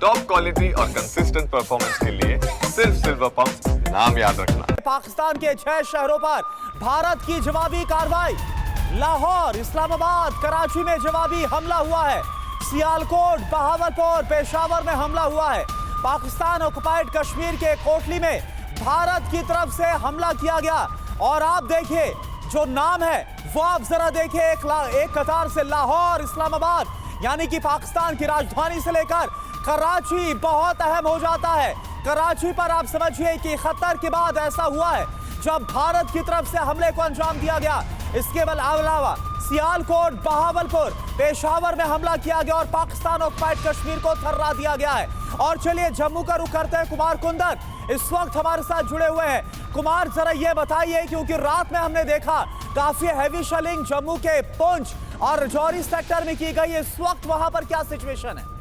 Top quality और consistent performance के लिए सिर्फ सिल्वर पंप नाम याद रखना। पाकिस्तान के 6 शहरों पर भारत की जवाबी कार्रवाई। लाहौर, इस्लामाबाद, कराची में जवाबी हमला हुआ है। सियालकोट, बहावलपुर, पेशावर में हमला हुआ है। पाकिस्तान ऑक्युपाइड कश्मीर के कोटली में भारत की तरफ से हमला किया गया। और आप देखिए जो नाम है वो आप जरा देखिए, एक कतार से लाहौर, इस्लामाबाद, यानी कि पाकिस्तान की राजधानी से लेकर कराची बहुत अहम हो जाता है। कराची पर आप समझिए कि खतर के बाद ऐसा हुआ है जब भारत की तरफ से हमले को अंजाम दिया गया। इसके अलावा सियालकोट, बहावलपुर, पेशावर में हमला किया गया और पाकिस्तान ऑक्युपाइड कश्मीर को थर्रा दिया गया है। और चलिए जम्मू का रुख करते हैं। कुमार कुंदन इस वक्त हमारे साथ जुड़े हुए हैं। कुमार, जरा ये बताइए, क्योंकि रात में हमने देखा काफी हैवी शेलिंग जम्मू के पुंछ और राजौरी सेक्टर में की गई। इस वक्त वहां पर क्या सिचुएशन है?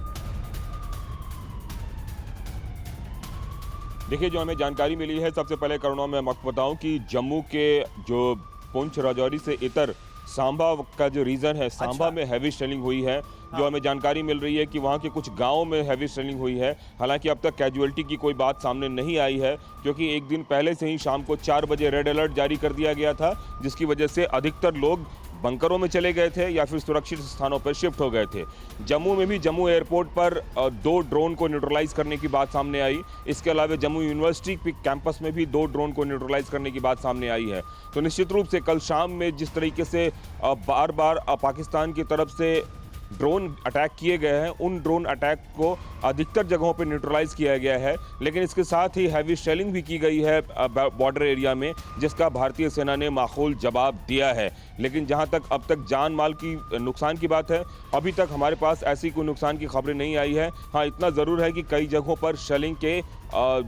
देखिए, जो हमें जानकारी मिली है, सबसे पहले करुणा मैं आपको बताऊं कि जम्मू के जो पुंछ राजौरी से इतर सांबा का जो रीजन है, सांबा में हैवी शेलिंग हुई है। जो हमें जानकारी मिल रही है कि वहाँ के कुछ गांवों में हैवी शेलिंग हुई है। हालांकि अब तक कैजुअलिटी की कोई बात सामने नहीं आई है, क्योंकि एक दिन पहले से ही शाम को 4 बजे रेड अलर्ट जारी कर दिया गया था, जिसकी वजह से अधिकतर लोग बंकरों में चले गए थे या फिर सुरक्षित स्थानों पर शिफ्ट हो गए थे। जम्मू में भी जम्मू एयरपोर्ट पर 2 ड्रोन को न्यूट्रलाइज करने की बात सामने आई। इसके अलावा जम्मू यूनिवर्सिटी कैंपस में भी 2 ड्रोन को न्यूट्रलाइज करने की बात सामने आई है। तो निश्चित रूप से कल शाम में जिस तरीके से बार बार पाकिस्तान की तरफ से ड्रोन अटैक किए गए हैं, उन ड्रोन अटैक को अधिकतर जगहों पर न्यूट्रलाइज किया गया है। लेकिन इसके साथ ही हैवी शेलिंग भी की गई है बॉर्डर एरिया में, जिसका भारतीय सेना ने माकूल जवाब दिया है। लेकिन जहां तक अब तक जान माल की नुकसान की बात है, अभी तक हमारे पास ऐसी कोई नुकसान की खबरें नहीं आई है। हाँ, इतना ज़रूर है कि कई जगहों पर शेलिंग के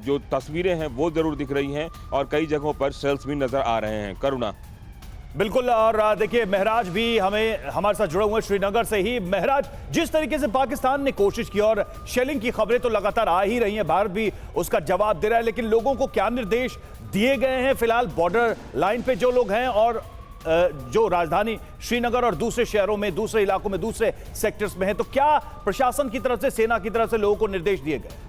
जो तस्वीरें हैं वो ज़रूर दिख रही हैं और कई जगहों पर सेल्स भी नज़र आ रहे हैं। करुणा। बिल्कुल। और देखिए महराज भी हमारे साथ जुड़े हुए श्रीनगर से ही। महराज, जिस तरीके से पाकिस्तान ने कोशिश की और शेलिंग की खबरें तो लगातार आ ही रही हैं, भारत भी उसका जवाब दे रहा है, लेकिन लोगों को क्या निर्देश दिए गए हैं फिलहाल बॉर्डर लाइन पे जो लोग हैं और जो राजधानी श्रीनगर और दूसरे शहरों में, दूसरे इलाकों में, दूसरे सेक्टर्स में है, तो क्या प्रशासन की तरफ से, सेना की तरफ से लोगों को निर्देश दिए गए?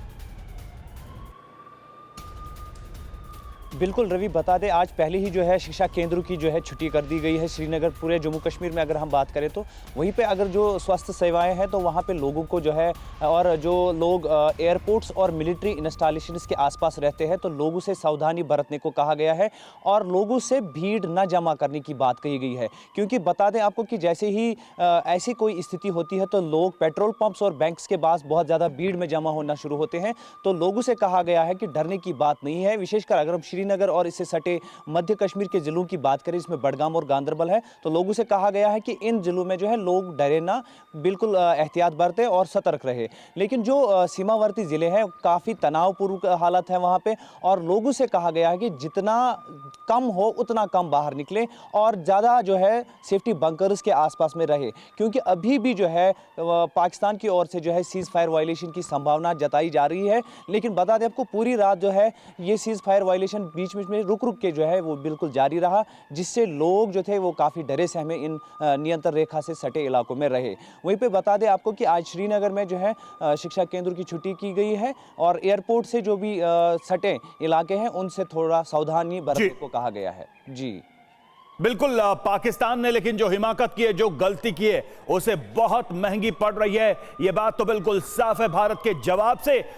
बिल्कुल रवि, बता दें आज पहले ही जो है शिक्षा केंद्रों की जो है छुट्टी कर दी गई है श्रीनगर। पूरे जम्मू कश्मीर में अगर हम बात करें तो वहीं पे अगर जो स्वास्थ्य सेवाएं हैं तो वहाँ पे लोगों को जो है, और जो लोग एयरपोर्ट्स और मिलिट्री इंस्टॉलेशंस के आसपास रहते हैं तो लोगों से सावधानी बरतने को कहा गया है और लोगों से भीड़ न जमा करने की बात कही गई है। क्योंकि बता दें आपको कि जैसे ही ऐसी कोई स्थिति होती है तो लोग पेट्रोल पंप्स और बैंक्स के पास बहुत ज़्यादा भीड़ में जमा होना शुरू होते हैं। तो लोगों से कहा गया है कि डरने की बात नहीं है। विशेषकर अगर हम श्रीनगर और इससे सटे मध्य कश्मीर के जिलों की बात करें, इसमें बडगाम और गांदरबल है, तो लोगों से कहा गया है कि इन जिलों में जो है लोग डरे ना, बिल्कुल एहतियात बरतें और सतर्क रहे। लेकिन जो सीमावर्ती जिले हैं काफ़ी तनावपूर्ण हालत है वहाँ पे, और लोगों से कहा गया है कि जितना कम हो उतना कम बाहर निकले और ज़्यादा जो है सेफ्टी बंकर्स के आसपास में रहे। क्योंकि अभी भी जो है पाकिस्तान की ओर से जो है सीज़ फायर वायलेशन की संभावना जताई जा रही है। लेकिन बता दें आपको, पूरी रात जो है ये सीज़ फायर वायलेशन बीच बीच में रुक रुक के जो है वो बिल्कुल जारी रहा, जिससे लोग जो थे वो काफ़ी डरे सहमे इन नियंत्रण रेखा से सटे इलाकों में रहे। वहीं पे बता दें आपको कि आज श्रीनगर में जो है शिक्षा केंद्र की छुट्टी की गई है और एयरपोर्ट से जो भी सटे इलाके हैं उनसे थोड़ा सावधानी बरतने को कहा गया है। जी बिल्कुल। पाकिस्तान ने लेकिन जो हिमाकत की है, जो गलती की है, उसे बहुत महंगी पड़ रही है। ये बात तो बिल्कुल साफ है। भारत के जवाब से